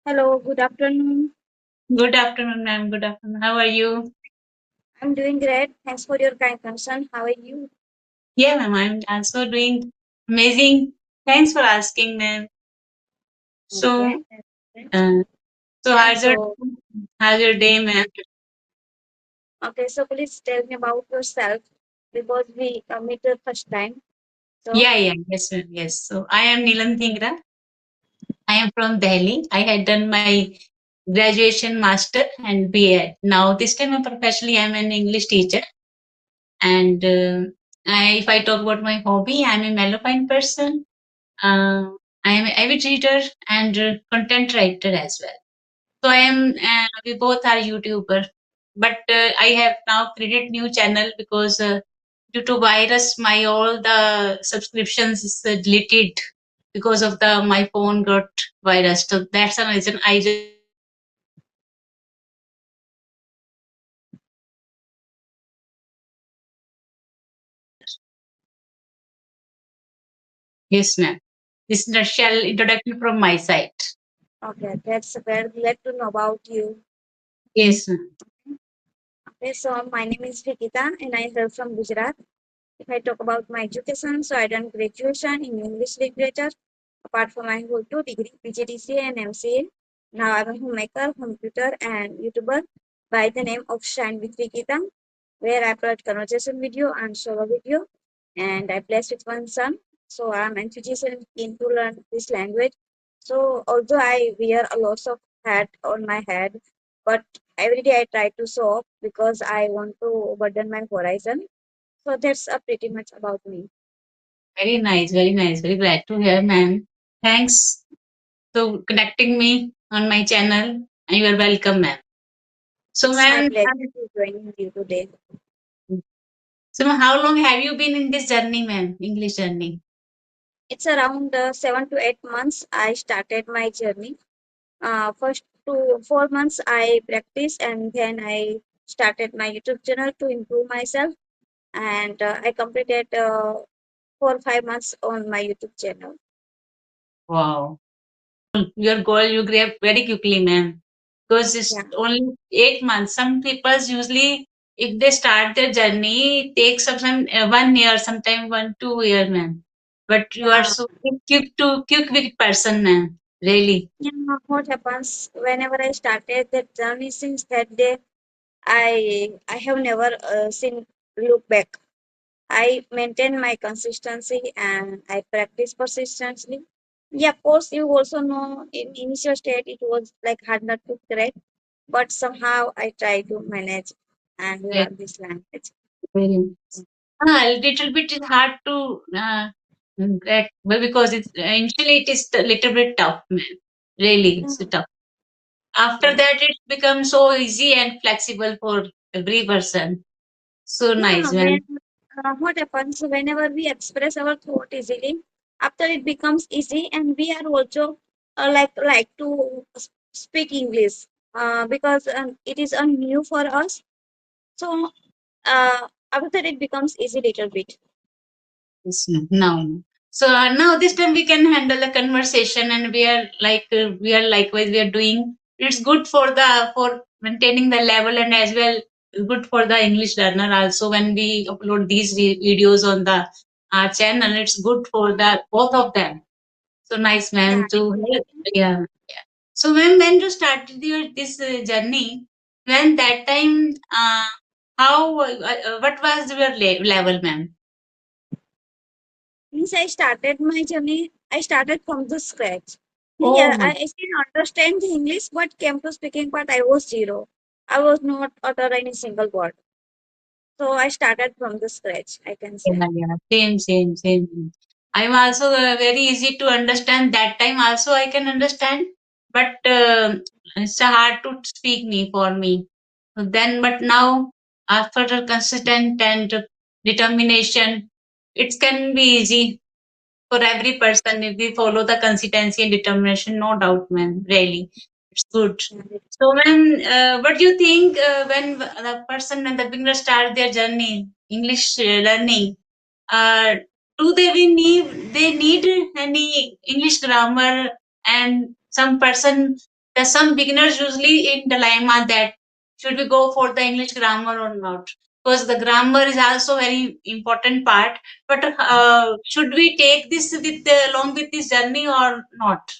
Hello, good afternoon. Good afternoon, ma'am. Good afternoon. How are you? I'm doing great. Thanks for your kind concern. How are you? Yeah, ma'am. I'm also doing amazing. Thanks for asking, ma'am. So, Okay, that's great. uh, so Yeah, how's your day, ma'am? so please tell me about yourself because we meet the first time. So, Yes, ma'am. Yes. So, I am Neelam Dhingra. I am from Delhi. I had done my graduation, master, and BEd. Now, this time, professionally, I'm an English teacher. And if I talk about my hobby, I'm a mellowfine person. Uh, I am an avid reader and content writer as well. So I am. We both are YouTuber, but I have now created new channel because due to virus, my all the subscriptions is deleted because of the my phone got virus. So that's the reason I just created new channel. So now I am doing yes, ma'am. This is a shell introduction from my side. okay, that's very glad to know about you. Yes, ma'am. Okay, so my name is Vikita and I hail from Gujarat. If I talk about my education, so I done graduation in English literature. Apart from my whole two degree, PGDCA and MCA. Now I'm a homemaker, computer and YouTuber by the name of Shine with Vikita, where I upload conversation video and solo video. And I blessed with one son. So I'm enthusiastic in to learn this language. So although I wear a lot of hat on my head, but every day I try to show up because I want to broaden my horizon. So that's pretty much about me. Very nice, very nice. Very glad to hear, ma'am. Thanks to connecting me on my channel. And you are welcome, ma'am. So, It's my ma'am, pleasure to join you today. how long have you been in this journey, ma'am? English journey. It's around 7 to 8 months I started my journey. First 4 months I practiced and then I started my YouTube channel to improve myself and I completed 4 or 5 months on my YouTube channel. Wow. Your goal you grab very quickly, ma'am. Because it's Yeah, only 8 months. Some people usually, if they start their journey, it takes some 1 year, sometime 1 2 years, ma'am. But you are yeah. so quick with person, ma'am. Really. Yeah, what happens whenever I started that journey since that day, I have never seen look back. I maintain my consistency and I practice persistently. Yeah, of course, you also know in initial state it was like hard not to crack, but somehow I try to manage and Very, learn this language. very nice. A little bit is hard to get, well, because it's initially it is a little bit tough, man. Really, it's Mm, tough. After yeah, that, it becomes so easy and flexible for every person. So yeah. nice, man. What happens whenever we express our thought easily, after it becomes easy, and we are also like to speak English because it is new for us. So after it becomes easy little bit. Yes, now. So now this time we can handle a conversation, and we are likewise we are doing. It's good for the for maintaining the level, and as well good for the English learner also. When we upload these videos on the our channel, it's good for the both of them. So nice, Yeah, ma'am. To exactly. yeah. So when you started your this journey, when that time, how what was your level, ma'am? Means I started my journey, I started from the scratch. Oh Yeah, my. I still understand the English, but came to speaking part, I was zero. I was not utter any single word. So I started from the scratch, I can say. Yeah. Same. I'm also very easy to understand. That time also I can understand, but it's hard to speak me for me. Then, but now after a consistent and determination, it can be easy for every person if we follow the consistency and determination. No doubt, man. Really, it's good. Yeah, So, when what do you think when the person when the beginner start their journey English learning? Uh, do they need any English grammar and some person There's some beginners usually in dilemma that should we go for the English grammar or not? Because the grammar is also very important part. But should we take this with along with this journey or not?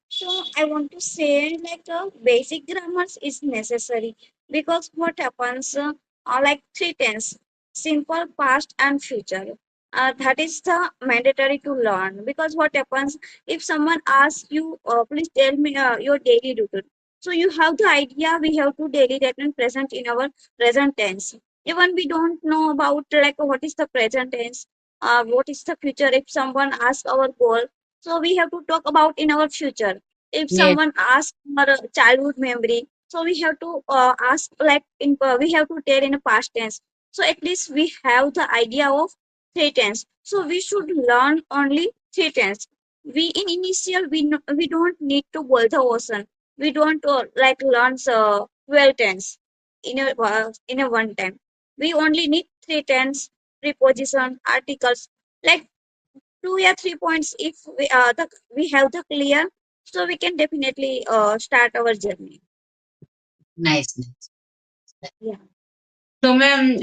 So I want to say like basic grammars is necessary because what happens are like three tense, simple, past and future. That is the mandatory to learn because what happens if someone asks you, please tell me your daily routine. So you have the idea we have to daily routine present in our present tense. Even we don't know about like what is the present tense, what is the future. If someone asks our goal, so we have to talk about in our future. If Yes, someone asks for a childhood memory, so we have to ask like in we have to tell in a past tense. So at least we have the idea of three tense. So we should learn only three tense. We in initial we don't need to boil the ocean. We don't like learn 12 tense in a one time. We only need three tense, preposition, articles. Like 2 or 3 points if we have the clear, so we can definitely start our journey. nice, nice. Yeah, So, ma'am,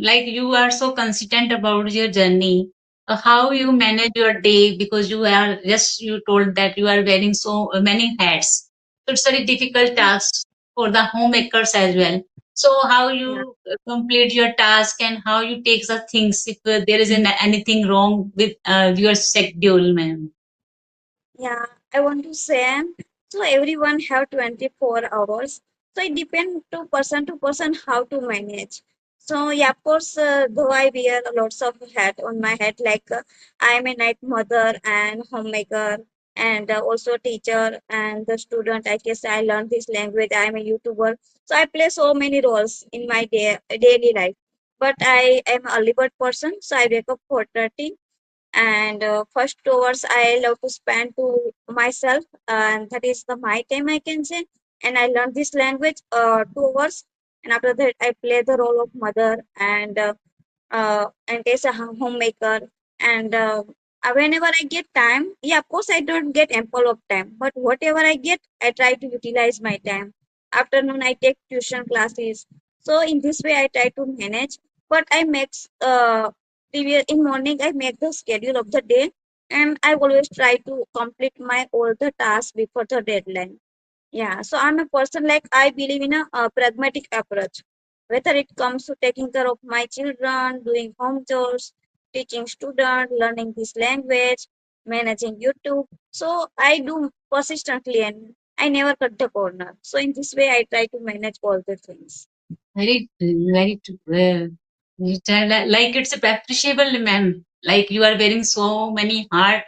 like you are so consistent about your journey. How you manage your day because you are just you told that you are wearing so many hats. So it's very difficult task for the homemakers as well. So how yeah. you complete your task and how you take the things if there is anything wrong with your schedule, ma'am. Yeah, I want to say, so everyone have 24 hours. So it depends to person how to manage. So yeah, of course, though I wear lots of hat on my head, like I am a night mother and homemaker and also teacher and the student. I guess I learned this language. I am a YouTuber. So I play so many roles in my daily life. But I am a early bird person, so I wake up 4:30 and first 2 hours I love to spend to myself, and that is the my time I can say. And I learned this language 2 hours, and after that I play the role of mother and as a homemaker. And whenever I get time, yeah, of course I don't get ample of time, but whatever I get, I try to utilize my time. Afternoon, I take tuition classes. So in this way, I try to manage. But I make previous in morning, I make the schedule of the day, and I always try to complete my all the tasks before the deadline. Yeah, so I'm a person like I believe in a, pragmatic approach. Whether it comes to taking care of my children, doing home chores, teaching students, learning this language, managing YouTube. So I do persistently and I never cut the corner. So in this way, I try to manage all the things. Very true. Like it's appreciable, ma'am. Like you are wearing so many hard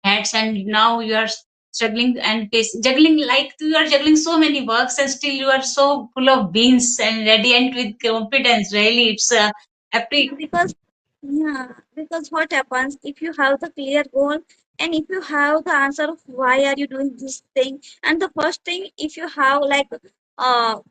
hats, and now you are struggling and juggling. Like you are juggling so many works, and still you are so full of beans and radiant with confidence. Really, it's Yeah, because what happens if you have the clear goal and if you have the answer of why are you doing this thing, and the first thing if you have like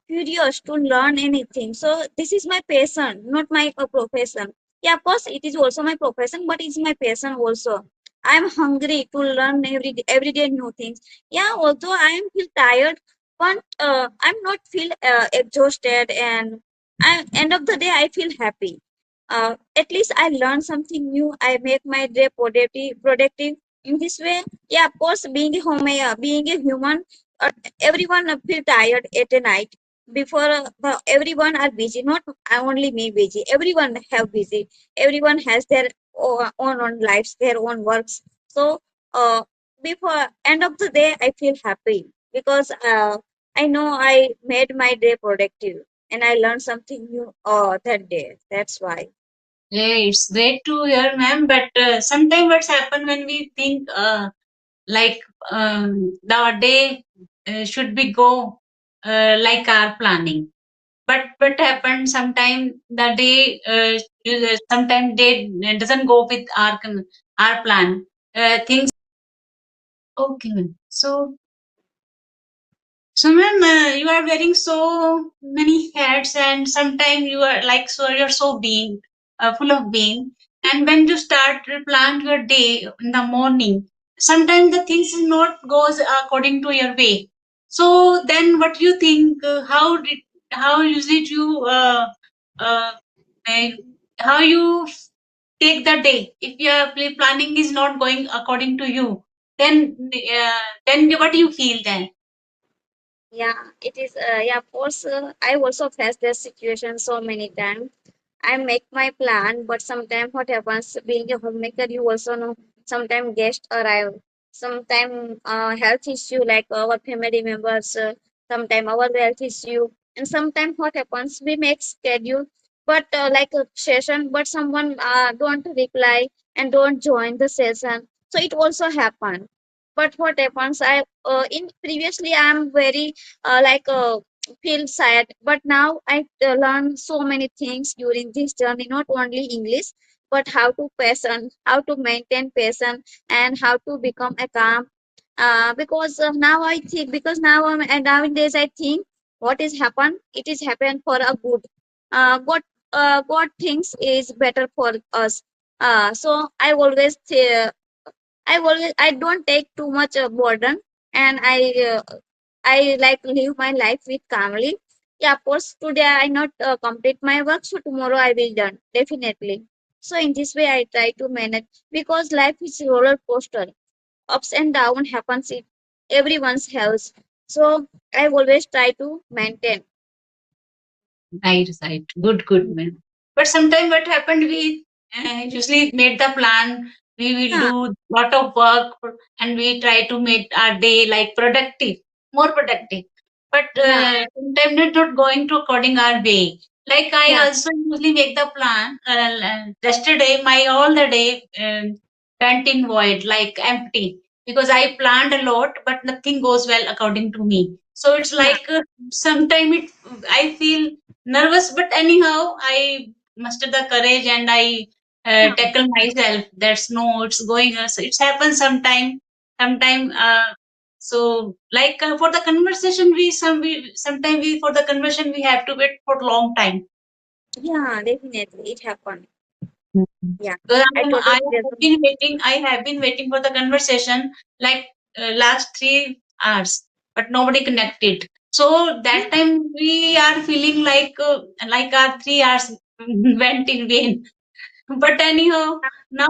curious to learn anything. So this is my passion, not my profession. Yeah, of course it is also my profession, but it's my passion also. I'm hungry to learn every day new things. Yeah, although I am feel tired, but I'm not feel exhausted, and end of the day I feel happy. At least I learn something new. I make my day productive in this way. Yeah, of course, being a human, uh, everyone feel tired at a night. Before everyone are busy, not only me busy. Everyone have busy. Everyone has their own lives, their own works. So uh, before end of the day, I feel happy because I know I made my day productive and I learned something new that day. That's why. yeah, it's great to hear, ma'am. But sometimes what's happened when we think like the day should be go like our planning. But what happened sometime the day sometime day doesn't go with our plan. Things okay, ma'am. So, ma'am, you are wearing so many hats, and sometimes you are like so you're so being full of being. And when you start to plan your day in the morning, sometimes the things not goes according to your way. So then what you think, how usually you uh, uh, how you take the day if your planning is not going according to you, then what do you feel then? Yeah, it is. Yeah, of course. I also faced this situation so many times. I make my plan, but sometimes what happens, being a homemaker, you also know, sometimes guests arrive, sometimes health issue like our family members, sometimes our health issue, and sometimes what happens, we make schedule, but like a session, but someone don't reply and don't join the session. So it also happen. But what happens, I in previously I am very like feel sad, but now I learn so many things during this journey, not only English, but how to patient, how to maintain patience, and how to become a calm. Because now I think, because now and nowadays I think what is happened, it is happened for a good. God thinks is better for us. So I don't take too much burden, and I like live my life with calmly. Yeah, of course, today I not complete my work, so tomorrow I will done definitely. So in this way, I try to manage because life is roller coaster. Ups and down happens in everyone's health. So I always try to maintain. Right, right. Good, good, man. But sometimes what happened, we usually made the plan. We will Yeah, do lot of work and we try to make our day like productive, more productive. But yeah, sometimes it's not going to according our way. Like I yeah, also usually make the plan. Yesterday, my all the day went in void, like empty, because I planned a lot, but nothing goes well according to me. So it's yeah, like sometimes I feel nervous, but anyhow I muster the courage and I yeah. tackle myself. That's no, it's going, so it's happened sometime so like for the conversation we sometimes we for the conversation we have to wait for long time. Yeah, definitely, it happened. Mhm. Yeah, So I I totally have agree. been waiting. I have been waiting for the conversation like last 3 hours, but nobody connected. So that time we are feeling like our 3 hours went in vain. But anyhow, now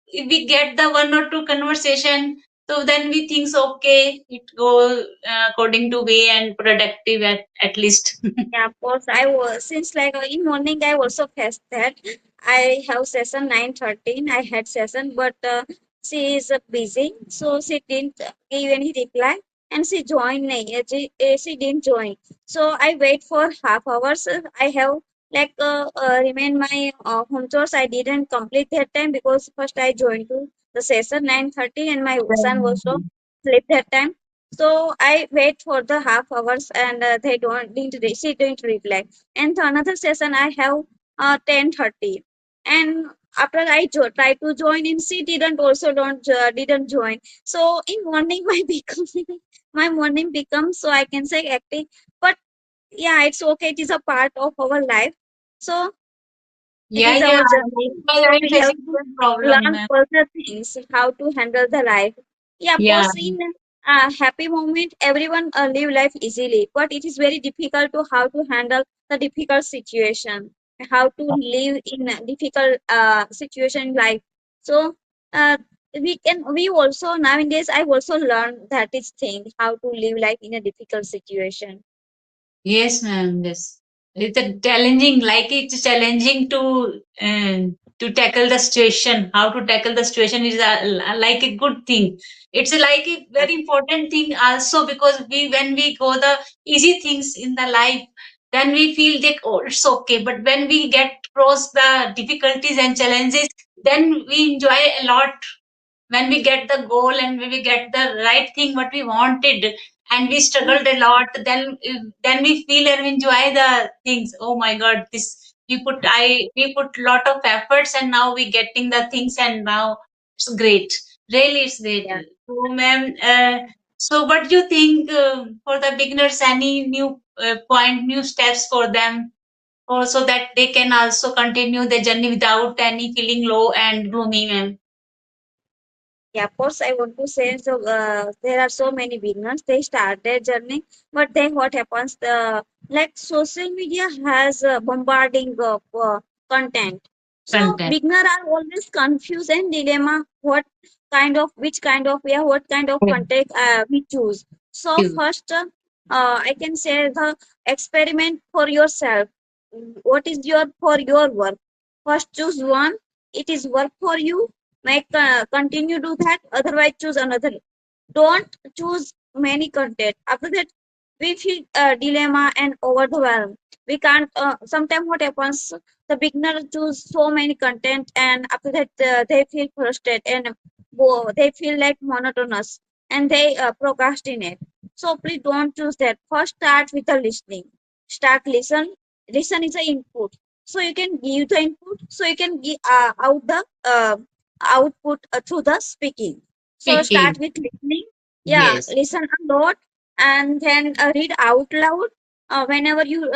if we get the one or two conversation, so then we think so, okay, it go according to way and productive at least. Yeah, of course. I was since like in morning I also faced that. I have session 9:13. I had session, but she is busy, so she didn't give any reply, and she joined. She didn't join. So I wait for half hours. I have like remain my home chores. I didn't complete that time because first I joined to the session 9:30, and my son also slept that time. So I wait for the half hours, and they she didn't reply. And the another session I have 10:30, and after I try to join in, she didn't join. So in morning my become my morning becomes, so I can say, active. But yeah, it's okay. It is a part of our life. So it Yeah, is yeah. our journey. While So I'm we have facing to one problem. learn further things, how to handle the life. Yeah, of Yeah. course, in a happy moment, everyone live life easily, but it is very difficult to how to handle the difficult situation, how to live in a difficult situation in life. So uh, we also nowadays I also learn that is thing how to live life in a difficult situation. Yes, ma'am. Yes, it's a challenging. Like it's challenging to tackle the situation. How to tackle the situation is like a good thing. It's like a Yeah, very important thing also because we when we go the easy things in the life, then we feel that oh it's okay. But when we get across the difficulties and challenges, then we enjoy a lot when we get the goal and when we get the right thing what we wanted and we struggled a lot, then we feel and enjoy the things. Oh my god, this we put lot of efforts and now we getting the things and now it's great. Really it's great. yeah. So ma'am, so what do you think for the beginners, any new point, new steps for them, or so that they can also continue the journey without any feeling low and gloomy, ma'am? Yeah, of course, I want to say so. There are so many beginners. They start their journey, but then what happens? The like social media has bombarding of content. So Content. beginner are always confused and dilemma. What kind of which kind of yeah, what kind of Yeah. content we choose. So You. first, I can say the experiment for yourself. What is your for your work? First, choose one. It is work for you, make continue do that, otherwise choose another. Don't choose many content. After that we feel dilemma and overwhelmed. We can't sometimes what happens, the beginner choose so many content and after that they feel frustrated and they feel like monotonous and they procrastinate. So please don't choose that. First start with the listening. Start listen is the input, so you can give the input, so you can give out the output through the speaking. So start Speaking. with listening. Yeah, Yes. listen a lot and then read out loud. Whenever you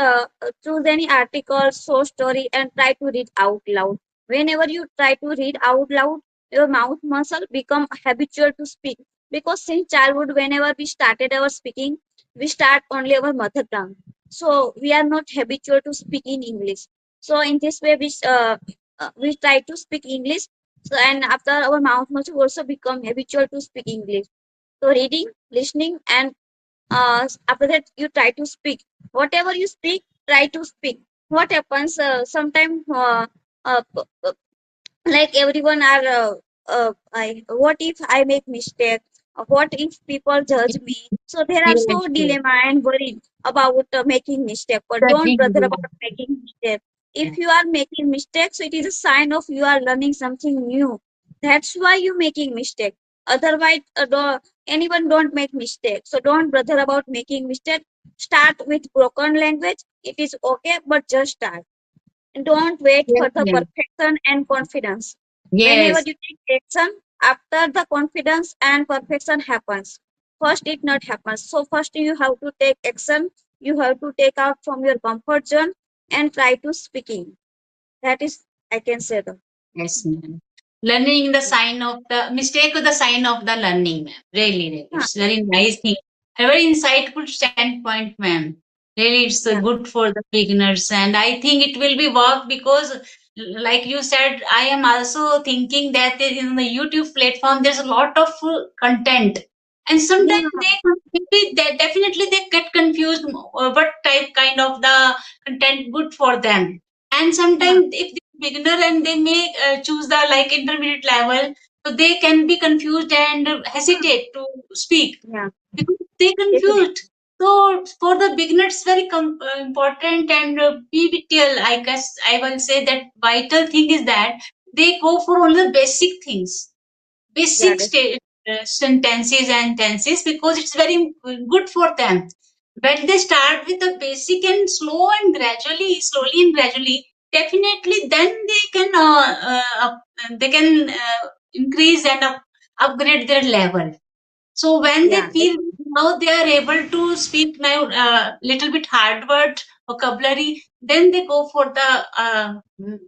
choose any article, so story, and try to read out loud. Whenever you try to read out loud, your mouth muscle become habitual to speak. Because since childhood, whenever we started our speaking, we start only our mother tongue. So we are not habitual to speak in English. So in this way, we try to speak English. So and after our mouth muscle also become habitual to speak English. So reading, listening, and after that you try to speak. Whatever you speak, try to speak. What happens? Sometimes like everyone are what if I make mistake, what if people judge me, so there are so Yes. Yes. dilemma and worried about making mistake, but don't Judging bother you. about making mistake. Yeah. If you are making mistakes, so it is a sign of you are learning something new. That's why you making mistake. Otherwise anyone don't make mistake, so don't bother about making mistake. Start with broken language, it is okay, but just start. Don't wait Yes. for the Yes. perfection and confidence. Whenever Yes. you take action, after the confidence and perfection happens. First, it not happens. So first you have to take action. You have to take out from your comfort zone and try to speaking. That is, I can say that. Yes, ma'am. Learning the sign of the mistake, the sign of the learning, ma'am. Really, really. Yeah, It's very nice thing. A very insightful standpoint, ma'am. Really, it's yeah, good for the beginners, and I think it will be work because, like you said, I am also thinking that in the YouTube platform there's a lot of content, and yeah, sometimes they definitely they get confused what type kind of the content good for them, and yeah, sometimes if beginner and they may choose the like intermediate level, so they can be confused and hesitate to speak yeah, because they definitely. confused. So for the beginners very important and pivotal, I guess I will say that vital thing is that they go for only the basic things, Yeah, basic definitely. sentences and tenses because it's very good for them. When they start with the basic and slowly and gradually, definitely then they can increase and upgrade their level. So when they Yeah, feel now they are able to speak now little bit hard word vocabulary, then they go for the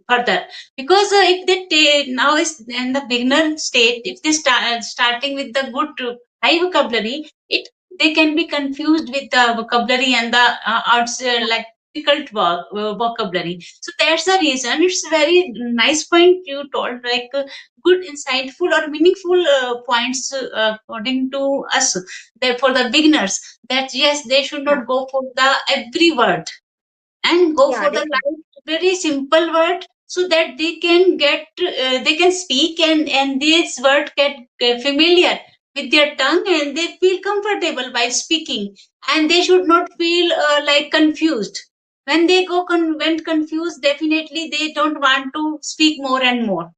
further. Because if they now is in the beginner state, if they starting with the good high vocabulary, it they can be confused with the vocabulary and the yeah, like difficult vocabulary. So that's the reason. It's very nice point you told, like good, insightful, or meaningful points according to us. That for the beginners, that yes, they should yeah, not go for the every word and go yeah, for the definitely. light, very simple word, so that they can get they can speak and this word get familiar with their tongue and they feel comfortable by speaking, and they should not feel like confused. When they when confused, definitely they don't want to speak more and more,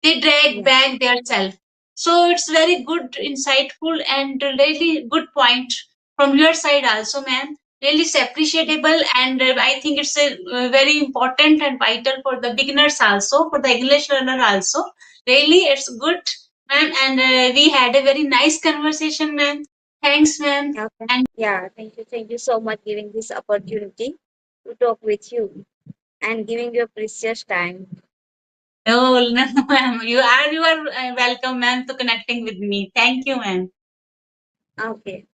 they drag Yeah, back their self. So it's very good, insightful, and really good point from your side also, ma'am. Really it's appreciable, and I think it's a very important and vital for the beginners also, for the English learner also. Really, it's good, ma'am, and we had a very nice conversation, ma'am. Thanks, ma'am. yeah, okay. And Yeah, thank you so much giving this opportunity to talk with you and giving your precious time. Oh, no, ma'am. You are welcome, ma'am, to connecting with me. Thank you, ma'am. Okay.